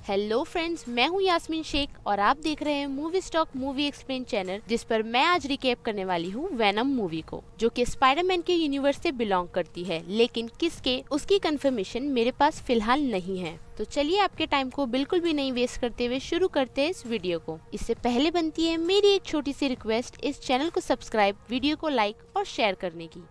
Hello friends, मैं हूं यास्मीन शेख और आप देख रहे हैं movie stock movie explain channel, जिस पर मैं आज रिकैप करने वाली हूं वेनम मूवी को, जो कि स्पाइडरमैन के यूनिवर्स से बिलोंग करती है, लेकिन किसके उसकी कंफर्मेशन मेरे पास फिलहाल नहीं है। तो चलिए आपके टाइम को बिल्कुल भी नहीं वेस्ट करते हुए शुरू करते हैं इस वीडियो को। इससे पहले बनती है मेरी एक छोटी सी रिक्वेस्ट, इस चैनल को सब्सक्राइब, वीडियो को लाइक और शेयर करने की।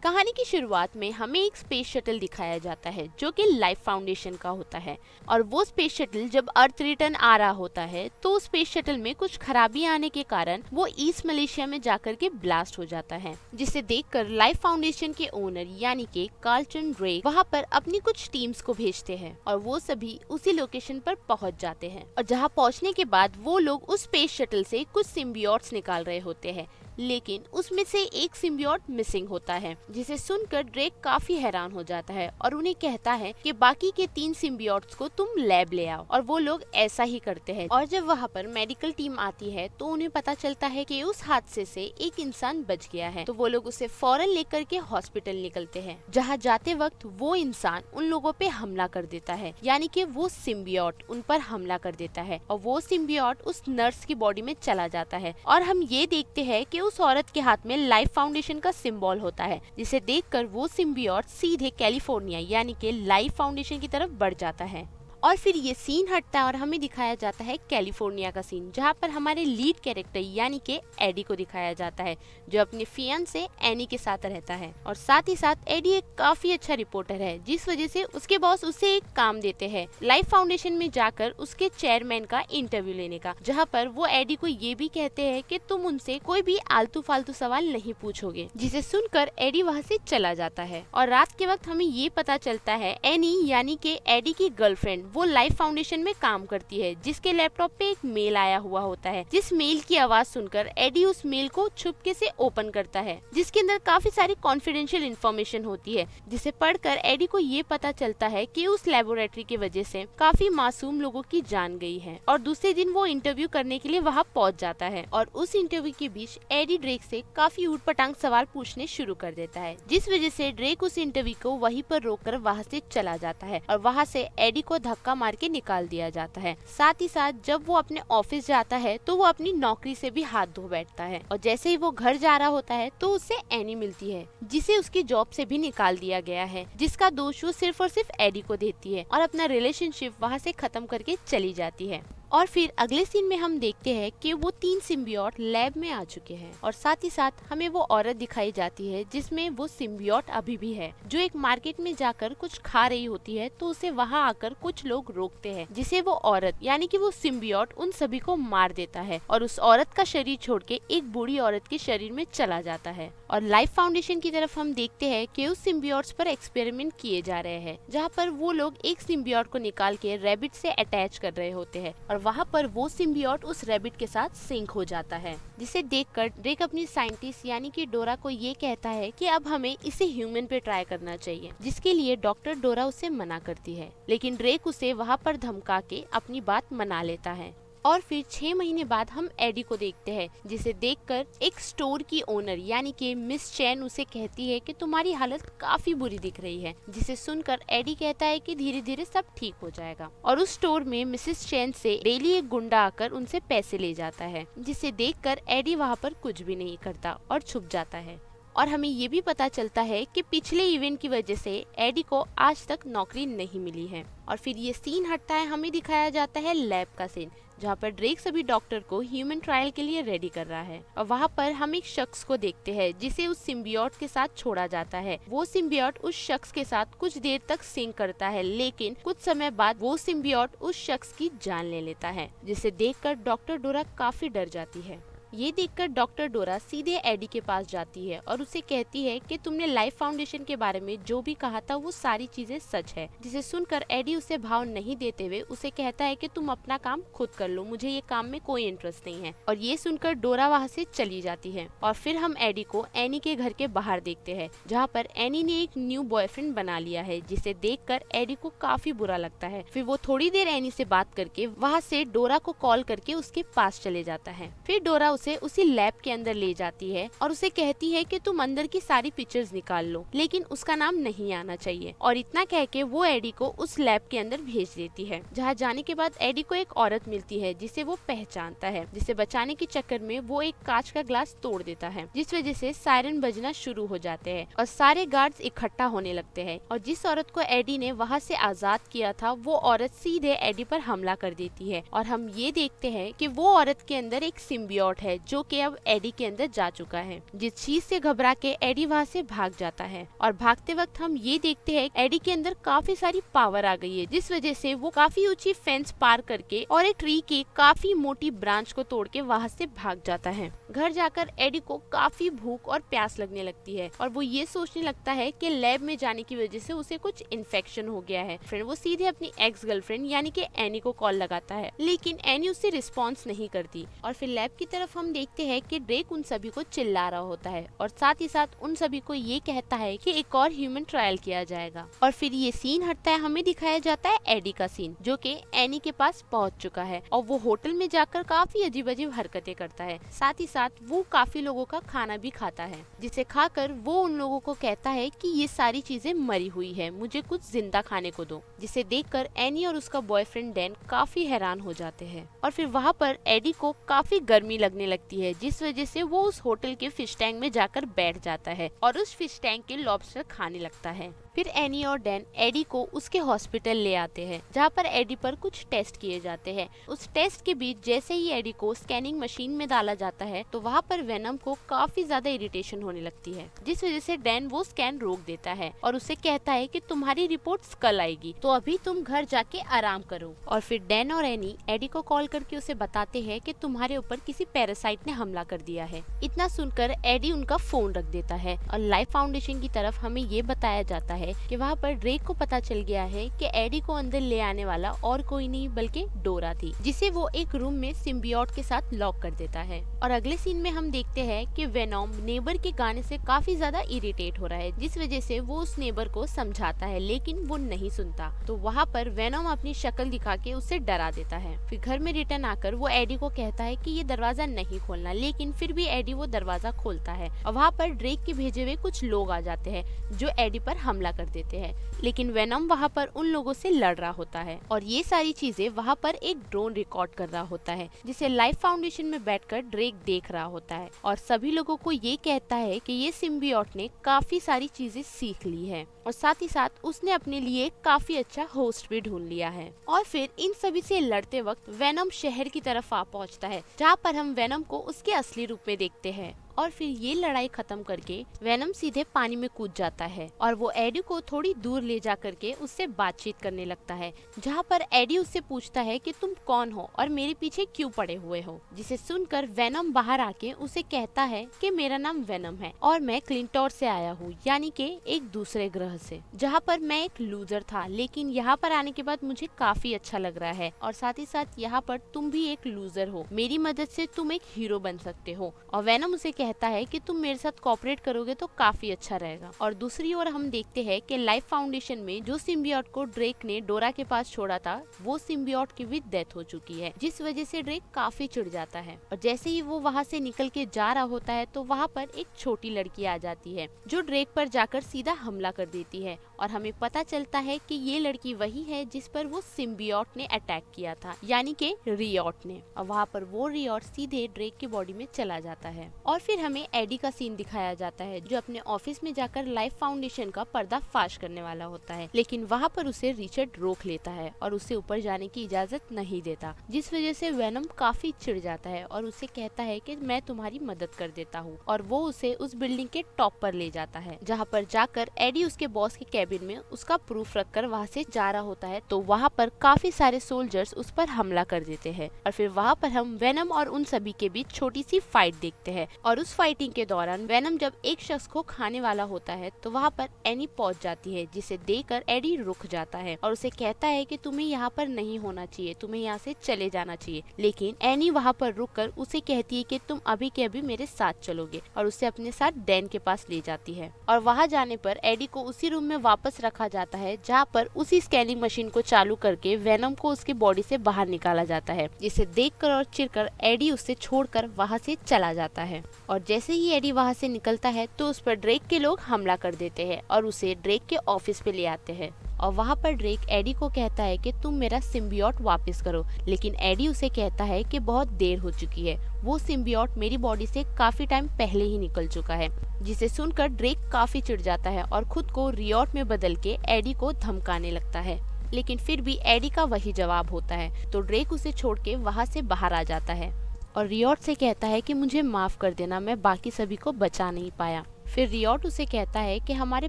कहानी की शुरुआत में हमें एक स्पेस शटल दिखाया जाता है जो कि लाइफ फाउंडेशन का होता है, और वो स्पेस शटल जब अर्थ रिटर्न आ रहा होता है तो उस स्पेस शटल में कुछ खराबी आने के कारण वो ईस्ट मलेशिया में जाकर के ब्लास्ट हो जाता है, जिसे देखकर लाइफ फाउंडेशन के ओनर यानी कि कार्लटन ड्रेक वहाँ पर अपनी कुछ टीम्स को भेजते हैं और वो सभी उसी लोकेशन पर पहुँच जाते हैं। और जहाँ पहुँचने के बाद वो लोग उस स्पेस शटल से कुछ सिम्बियोट्स निकाल रहे होते हैं, लेकिन उसमें से एक सिम्बियोट मिसिंग होता है, जिसे सुनकर ड्रेक काफी हैरान हो जाता है और उन्हें कहता है कि बाकी के 3 सिम्बियोट्स को तुम लैब ले आओ, और वो लोग ऐसा ही करते हैं। और जब वहाँ पर मेडिकल टीम आती है तो उन्हें पता चलता है कि उस हादसे से एक इंसान बच गया है, तो वो लोग उसे फौरन लेकर के हॉस्पिटल निकलते हैं, जहाँ जाते वक्त वो इंसान उन लोगों पे हमला कर देता है, यानी कि वो सिम्बियोट उन पर हमला कर देता है और वो सिम्बियोट उस नर्स की बॉडी में चला जाता है। और हम ये देखते हैं कि उस औरत के हाथ में लाइफ फाउंडेशन का सिंबल होता है, जिसे देखकर वो सिम्बियोट सीधे कैलिफोर्निया यानी कि लाइफ फाउंडेशन की तरफ बढ़ जाता है। और फिर ये सीन हटता है और हमें दिखाया जाता है कैलिफोर्निया का सीन, जहाँ पर हमारे लीड कैरेक्टर यानी कि एडी को दिखाया जाता है, जो अपने फियांसे एनी के साथ रहता है। और साथ ही साथ एडी एक काफी अच्छा रिपोर्टर है, जिस वजह से उसके बॉस उसे एक काम देते हैं लाइफ फाउंडेशन में जाकर उसके चेयरमैन का इंटरव्यू लेने का, जहाँ पर वो एडी को ये भी कहते हैं कि तुम उनसे कोई भी आलतू फालतू सवाल नहीं पूछोगे, जिसे सुनकर एडी वहाँ से चला जाता है। और रात के वक्त हमें ये पता चलता है एनी यानी कि एडी की गर्लफ्रेंड वो लाइफ फाउंडेशन में काम करती है, जिसके लैपटॉप पे एक मेल आया हुआ होता है, जिस मेल की आवाज सुनकर एडी उस मेल को छुपके से ओपन करता है, जिसके अंदर काफी सारी कॉन्फिडेंशियल इन्फॉर्मेशन होती है, जिसे पढ़कर एडी को ये पता चलता है कि उस लेबोरेटरी की वजह से काफी मासूम लोगों की जान गई है। और दूसरे दिन वो इंटरव्यू करने के लिए वहाँ पहुँच जाता है, और उस इंटरव्यू के बीच एडी ड्रेक से काफी ऊटपटांग सवाल पूछने शुरू कर देता है, जिस वजह से ड्रेक उस इंटरव्यू को वहीं पर रोककर वहाँ से चला जाता है और वहाँ से एडी को धक्का मार के निकाल दिया जाता है। साथ ही साथ जब वो अपने ऑफिस जाता है तो वो अपनी नौकरी से भी हाथ धो बैठता है, और जैसे ही वो घर जा रहा होता है तो उससे एनी मिलती है, जिसे उसकी जॉब से भी निकाल दिया गया है, जिसका दोष वो सिर्फ और सिर्फ एडी को देती है और अपना रिलेशनशिप वहाँ से खत्म करके चली जाती है। और फिर अगले सीन में हम देखते हैं कि वो 3 सिम्बियोट लैब में आ चुके हैं, और साथ ही साथ हमें वो औरत दिखाई जाती है जिसमें वो सिम्बियोट अभी भी है, जो एक मार्केट में जाकर कुछ खा रही होती है, तो उसे वहाँ आकर कुछ लोग रोकते हैं, जिसे वो औरत यानी कि वो सिम्बियोट उन सभी को मार देता है और उस औरत का शरीर छोड़ के एक बूढ़ी औरत के शरीर में चला जाता है। और लाइफ फाउंडेशन की तरफ हम देखते हैं कि उस सिम्बियोट्स पर एक्सपेरिमेंट किए जा रहे हैं, जहाँ पर वो लोग एक सिम्बियोट को निकाल के रैबिट से अटैच कर रहे होते हैं, और वहाँ पर वो सिम्बियोट उस रैबिट के साथ सिंक हो जाता है, जिसे देखकर ड्रेक अपनी साइंटिस्ट यानी कि डोरा को ये कहता है कि अब हमें इसे ह्यूमन पे ट्राई करना चाहिए, जिसके लिए डॉक्टर डोरा उसे मना करती है, लेकिन ड्रेक उसे वहाँ पर धमका के अपनी बात मना लेता है। और फिर 6 महीने बाद हम एडी को देखते हैं, जिसे देखकर एक स्टोर की ओनर यानी कि मिस चैन उसे कहती है कि तुम्हारी हालत काफी बुरी दिख रही है, जिसे सुनकर एडी कहता है कि धीरे धीरे सब ठीक हो जाएगा। और उस स्टोर में मिसेस चैन से डेली एक गुंडा आकर उनसे पैसे ले जाता है, जिसे देखकर एडी वहाँ पर कुछ भी नहीं करता और छुप जाता है। और हमें ये भी पता चलता है कि पिछले इवेंट की वजह से एडी को आज तक नौकरी नहीं मिली है। और फिर ये सीन हटता है, हमें दिखाया जाता है लैब का सीन, जहाँ पर ड्रेक सभी डॉक्टर को ह्यूमन ट्रायल के लिए रेडी कर रहा है, और वहाँ पर हम एक शख्स को देखते हैं जिसे उस सिम्बियोट के साथ छोड़ा जाता है। वो सिम्बियोट उस शख्स के साथ कुछ देर तक सिंक करता है, लेकिन कुछ समय बाद वो सिम्बियोट उस शख्स की जान ले लेता है, जिसे देखकर डॉक्टर डोरा काफी डर जाती है। ये देखकर डॉक्टर डोरा सीधे एडी के पास जाती है और उसे कहती है कि तुमने लाइफ फाउंडेशन के बारे में जो भी कहा था वो सारी चीजें सच है, जिसे सुनकर एडी उसे भाव नहीं देते हुए उसे कहता है कि तुम अपना काम खुद कर लो, मुझे ये काम में कोई इंटरेस्ट नहीं है। और ये सुनकर डोरा वहाँ से चली जाती है। और फिर हम एडी को एनी के घर के बाहर देखते हैं, जहाँ पर एनी ने एक न्यू बॉयफ्रेंड बना लिया है, जिसे देखकर एडी को काफी बुरा लगता है। फिर वो थोड़ी देर एनी से बात करके वहाँ से डोरा को कॉल करके उसके पास चले जाता है। फिर डोरा उसे उसी लैब के अंदर ले जाती है और उसे कहती है कि तुम अंदर की सारी पिक्चर्स निकाल लो, लेकिन उसका नाम नहीं आना चाहिए। और इतना कह के वो एडी को उस लैब के अंदर भेज देती है, जहाँ जाने के बाद एडी को एक औरत मिलती है जिसे वो पहचानता है, जिसे बचाने के चक्कर में वो एक कांच का ग्लास तोड़ देता है, जिस वजह से सायरन बजना शुरू हो जाते हैं और सारे गार्ड्स इकट्ठा होने लगते हैं। और जिस औरत को एडी ने वहाँ से आजाद किया था, वो औरत सीधे एडी पर हमला कर देती है और हम ये देखते हैं कि वो औरत के अंदर एक सिम्बियोट है जो कि अब एडी के अंदर जा चुका है, जिस चीज से घबरा के एडी वहाँ से भाग जाता है। और भागते वक्त हम ये देखते हैं एडी के अंदर काफी सारी पावर आ गई है, जिस वजह से वो काफी ऊंची फेंस पार करके और एक ट्री की काफी मोटी ब्रांच को तोड़ के वहाँ से भाग जाता है। घर जाकर एडी को काफी भूख और प्यास लगने लगती है और वो ये सोचने लगता है कि लैब में जाने की वजह से उसे कुछ इन्फेक्शन हो गया है। फिर वो सीधे अपनी एक्स गर्लफ्रेंड यानी कि एनी को कॉल लगाता है, लेकिन एनी उससे रिस्पॉन्स नहीं करती। और फिर लैब की तरफ हम देखते हैं कि ड्रेक उन सभी को चिल्ला रहा होता है और साथ ही साथ उन सभी को ये कहता है कि एक और ह्यूमन ट्रायल किया जाएगा। और फिर ये सीन हटता है, हमें दिखाया जाता है एडी का सीन, जो कि एनी के पास पहुंच चुका है और वो होटल में जाकर काफी अजीब अजीब हरकतें करता है। साथ ही साथ वो काफी लोगों का खाना भी खाता है, जिसे खाकर वो उन लोगों को कहता है कि ये सारी चीजें मरी हुई है, मुझे कुछ जिंदा खाने को दो। जिसे देखकर एनी और उसका बॉयफ्रेंड डैन काफी हैरान हो जाते हैं। और फिर वहाँ पर एडी को काफी गर्मी लगने लगती है, जिस वजह से वो उस होटल के फिश टैंक में जाकर बैठ जाता है और उस फिश टैंक के लॉबस्टर खाने लगता है। फिर एनी और डैन एडी को उसके हॉस्पिटल ले आते हैं, जहाँ पर एडी पर कुछ टेस्ट किए जाते हैं। उस टेस्ट के बीच जैसे ही एडी को स्कैनिंग मशीन में डाला जाता है, तो वहाँ पर वेनम को काफी ज्यादा इरिटेशन होने लगती है, जिस वजह से डैन वो स्कैन रोक देता है और उसे कहता है कि तुम्हारी रिपोर्ट्स कल आएगी, तो अभी तुम घर जाके आराम करो। और फिर डैन और एनी एडी को कॉल करके उसे बताते हैं कि तुम्हारे ऊपर किसी पैरासाइट ने हमला कर दिया है। इतना सुनकर एडी उनका फोन रख देता है और लाइफ फाउंडेशन की तरफ हमें ये बताया जाता है कि वहाँ पर ड्रेक को पता चल गया है कि एडी को अंदर ले आने वाला और कोई नहीं बल्कि डोरा थी, जिसे वो एक रूम में सिम्बियोट के साथ लॉक कर देता है। और अगले सीन में हम देखते हैं कि वेनोम नेबर के गाने से काफी ज्यादा इरिटेट हो रहा है, जिस वजह से वो उस नेबर को समझाता है, लेकिन वो नहीं सुनता। तो वहाँ पर वेनोम अपनी शक्ल दिखा के उसे डरा देता है। फिर घर में रिटर्न आकर वो एडी को कहता है कि ये दरवाजा नहीं खोलना, लेकिन फिर भी एडी वो दरवाजा खोलता है और वहाँ पर ड्रेक के भेजे हुए कुछ लोग आ जाते हैं जो एडी पर हमला कर देते हैं। लेकिन वेनम वहाँ पर उन लोगों से लड़ रहा होता है और ये सारी चीजें वहाँ पर एक ड्रोन रिकॉर्ड कर रहा होता है, जिसे लाइफ फाउंडेशन में बैठकर ड्रेक देख रहा होता है और सभी लोगों को ये कहता है कि ये सिम्बियोट ने काफी सारी चीजें सीख ली है और साथ ही साथ उसने अपने लिए काफी अच्छा होस्ट भी ढूंढ लिया है। और फिर इन सभी से लड़ते वक्त वेनम शहर की तरफ आ पहुँचता है, जहाँ पर हम वेनम को उसके असली रूप में देखते हैं। और फिर ये लड़ाई खत्म करके वेनम सीधे पानी में कूद जाता है और वो एडी को थोड़ी दूर ले जा करके उससे बातचीत करने लगता है, जहाँ पर एडी उससे पूछता है कि तुम कौन हो और मेरे पीछे क्यों पड़े हुए हो। जिसे सुनकर वेनम बाहर आके उसे कहता है कि मेरा नाम वेनम है और मैं क्लिंटोर से आया हूँ, यानी कि एक दूसरे ग्रह से, जहाँ पर मैं एक लूजर था, लेकिन यहाँ पर आने के बाद मुझे काफी अच्छा लग रहा है और साथ ही साथ यहाँ पर तुम भी एक लूजर हो, मेरी मदद से तुम एक हीरो बन सकते हो। और वेनम उसे कहता है कि तुम मेरे साथ कोऑपरेट करोगे तो काफी अच्छा रहेगा। और दूसरी ओर हम देखते हैं कि लाइफ फाउंडेशन में जो सिम्बियोट को ड्रेक ने डोरा के पास छोड़ा था, वो सिम्बियोट की भी डेथ हो चुकी है, जिस वजह से ड्रेक काफी चिढ़ जाता है। और जैसे ही वो वहाँ से निकल के जा रहा होता है, तो वहाँ पर एक छोटी लड़की आ जाती है जो ड्रेक पर जाकर सीधा हमला कर देती है और हमें पता चलता है कि ये लड़की वही है जिस पर वो सिम्बियोट ने अटैक किया था, यानी कि रियोट ने। और वहाँ पर वो रियोट सीधे ड्रेक की बॉडी में चला जाता है। और फिर हमें एडी का सीन दिखाया जाता है, जो अपने ऑफिस में जाकर लाइफ फाउंडेशन का पर्दाफाश करने वाला होता है, लेकिन वहाँ पर उसे रिचर्ड रोक लेता है और उसे ऊपर जाने की इजाजत नहीं देता, जिस वजह से वेनम काफी चिढ़ जाता है और उसे कहता है कि मैं तुम्हारी मदद कर देता हूँ। और वो उसे उस बिल्डिंग के टॉप पर ले जाता है, जहाँ पर जाकर एडी उसके बॉस के कैबिन में उसका प्रूफ रखकर वहाँ से जा रहा होता है, तो वहाँ पर काफी सारे सोल्जर्स उस पर हमला कर देते हैं। और फिर वहाँ पर हम वेनम और उन सभी के बीच छोटी सी फाइट देखते हैं और उस फाइटिंग के दौरान वेनम जब एक शख्स को खाने वाला होता है तो वहाँ पर एनी पहुँच जाती है, जिसे देखकर एडी रुक जाता है और उसे कहता है कि तुम्हें यहाँ पर नहीं होना चाहिए, तुम्हें यहाँ से चले जाना चाहिए। लेकिन एनी वहाँ पर रुककर उसे कहती है कि तुम अभी के अभी मेरे साथ चलोगे और उसे अपने साथ डैन के पास ले जाती है। और वहाँ जाने पर एडी को उसी रूम में वापस रखा जाता है जहाँ पर उसी स्कैनिंग मशीन को चालू करके वेनम को उसकी बॉडी से बाहर निकाला जाता है, जिसे देखकर और चिढ़कर एडी उसे छोड़कर वहाँ से चला जाता है। और जैसे ही एडी वहाँ से निकलता है तो उस पर ड्रेक के लोग हमला कर देते हैं और उसे ड्रेक के ऑफिस पे ले आते हैं। और वहाँ पर ड्रेक एडी को कहता है कि तुम मेरा सिम्बियोट वापस करो, लेकिन एडी उसे कहता है कि बहुत देर हो चुकी है, वो सिम्बियोट मेरी बॉडी से काफी टाइम पहले ही निकल चुका है। जिसे सुनकर ड्रेक काफी चिढ़ जाता है और खुद को रियोट में बदल के एडी को धमकाने लगता है, लेकिन फिर भी एडी का वही जवाब होता है। तो ड्रेक उसे छोड़ के वहाँ से बाहर आ जाता है और रियोट से कहता है कि मुझे माफ कर देना, मैं बाकी सभी को बचा नहीं पाया। फिर रियोट उसे कहता है कि हमारे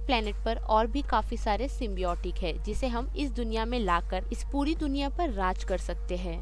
प्लेनेट पर और भी काफी सारे सिम्बियोटिक है, जिसे हम इस दुनिया में लाकर इस पूरी दुनिया पर राज कर सकते हैं।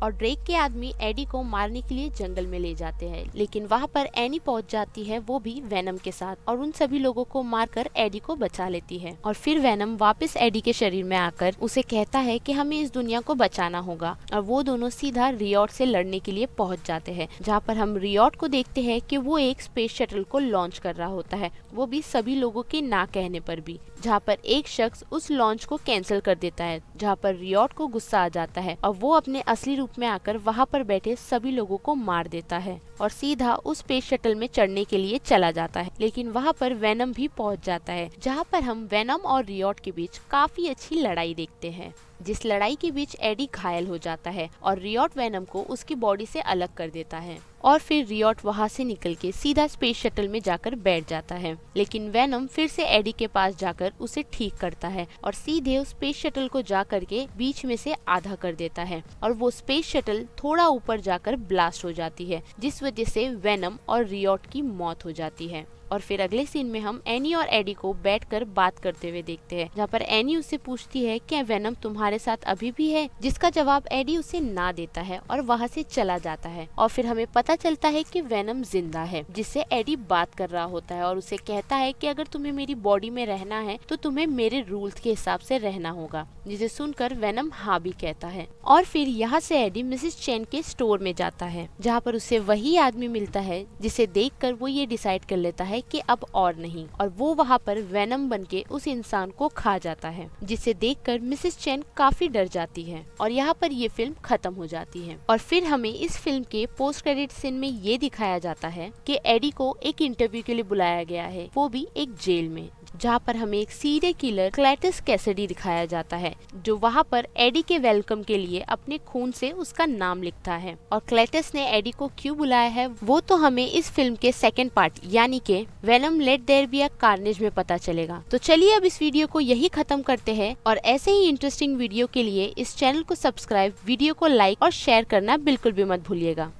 और ड्रेक के आदमी एडी को मारने के लिए जंगल में ले जाते हैं, लेकिन वहाँ पर एनी पहुँच जाती है, वो भी वेनम के साथ, और उन सभी लोगों को मारकर एडी को बचा लेती है। और फिर वेनम वापस एडी के शरीर में आकर उसे कहता है कि हमें इस दुनिया को बचाना होगा, और वो दोनों सीधा रियोट से लड़ने के लिए पहुँच जाते हैं, जहाँ पर हम रियोट को देखते हैं कि वो एक स्पेस शटल को लॉन्च कर रहा होता है, वो भी सभी लोगों के ना कहने पर भी, जहाँ पर एक शख्स उस लॉन्च को कैंसिल कर देता है, जहाँ पर रियोट को गुस्सा आ जाता है और वो अपने असली रूप में आकर वहाँ पर बैठे सभी लोगों को मार देता है और सीधा उस स्पेस शटल में चढ़ने के लिए चला जाता है। लेकिन वहाँ पर वेनम भी पहुँच जाता है, जहाँ पर हम वेनम और रियोट के बीच काफी अच्छी लड़ाई देखते हैं, जिस लड़ाई के बीच एडी घायल हो जाता है और रियोट वेनम को उसकी बॉडी से अलग कर देता है। और फिर रियोट वहाँ से निकल के सीधा स्पेस शटल में जाकर बैठ जाता है, लेकिन वेनम फिर से एडी के पास जाकर उसे ठीक करता है और सीधे उस स्पेस शटल को जा करके बीच में से आधा कर देता है और वो स्पेस शटल थोड़ा ऊपर जाकर ब्लास्ट हो जाती है, जिस वजह से वेनम और रियोट की मौत हो जाती है। और फिर अगले सीन में हम एनी और एडी को बैठकर बात करते हुए देखते हैं, जहाँ पर एनी उससे पूछती है क्या वेनम तुम्हारे साथ अभी भी है, जिसका जवाब एडी उसे ना देता है और वहाँ से चला जाता है। और फिर हमें पता चलता है कि वेनम जिंदा है, जिससे एडी बात कर रहा होता है और उसे कहता है कि अगर तुम्हें मेरी बॉडी में रहना है तो तुम्हें मेरे रूल्स के हिसाब से रहना होगा, जिसे सुनकर वेनम हाँ भी कहता है। और फिर यहाँ से एडी मिसेस चेन के स्टोर में जाता है, जहाँ पर उसे वही आदमी मिलता है जिसे देखकर वो ये डिसाइड कर लेता है कि अब और नहीं, और वो वहाँ पर वेनम बनके उस इंसान को खा जाता है, जिसे देखकर मिसेस चेन काफी डर जाती है। और यहाँ पर ये फिल्म खत्म हो जाती है। और फिर हमें इस फिल्म के पोस्ट क्रेडिट सीन में ये दिखाया जाता है कि एडी को एक इंटरव्यू के लिए बुलाया गया है, वो भी एक जेल में, जहाँ पर हमें एक सीरियल किलर क्लेटस कैसिडी दिखाया जाता है, जो वहाँ पर एडी के वेलकम के लिए अपने खून से उसका नाम लिखता है। और क्लेटस ने एडी को क्यों बुलाया है वो तो हमें इस फिल्म के सेकंड पार्ट यानी के Venom let there be a carnage में पता चलेगा। तो चलिए अब इस वीडियो को यही खत्म करते हैं, और ऐसे ही इंटरेस्टिंग वीडियो के लिए इस चैनल को सब्सक्राइब, वीडियो को लाइक और शेयर करना बिल्कुल भी मत भूलिएगा।